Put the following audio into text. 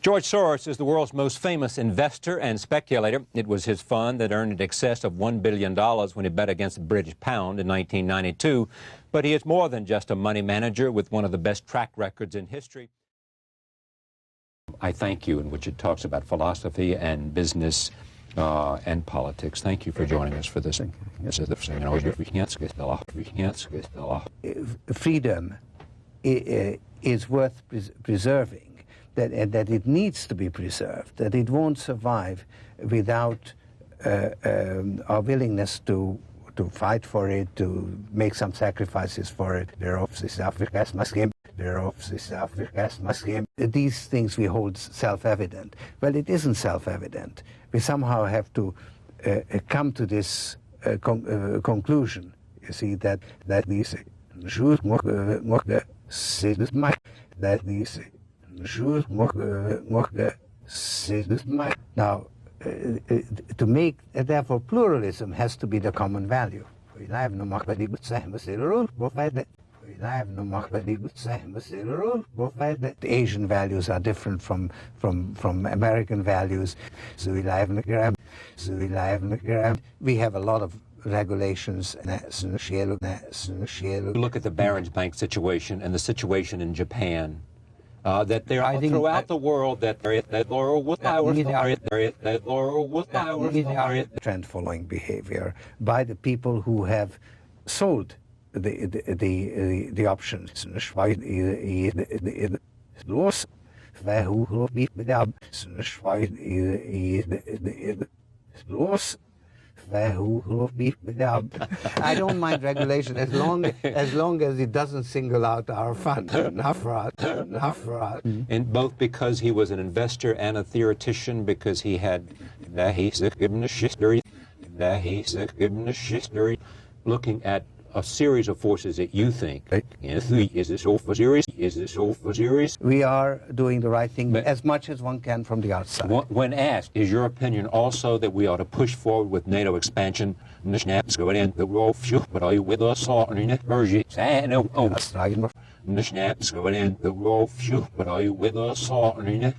George Soros is the world's most famous investor and speculator. It was his fund that earned in excess of $1 billion when he bet against the British pound in 1992. But he is more than just a money manager with one of the best track records in history. I Thank You, in which it talks about philosophy and business and politics. Thank you for joining us for this. Freedom is worth preserving, that it needs to be preserved, that it won't survive without our willingness to fight for it, to make some sacrifices for it. These things we hold self-evident. Well, it isn't self-evident. We somehow have to come to this conclusion. You see, that these now, to make, therefore, pluralism has to be the common value. The Asian values are different from American values. We have a lot of regulations. Look at the Barron's Bank situation and the situation in Japan. That there are throughout the world that trend following behavior by the people who have sold the options. I don't mind regulation as long as it doesn't single out our fund. And both because he was an investor and a theoretician, because he had looking at a series of forces that you think, is this all for serious? Is this all for serious? We are doing the right thing as much as one can from the outside. When asked, is your opinion also that we ought to push forward with NATO expansion? But are you with us on it? But are you with us on it?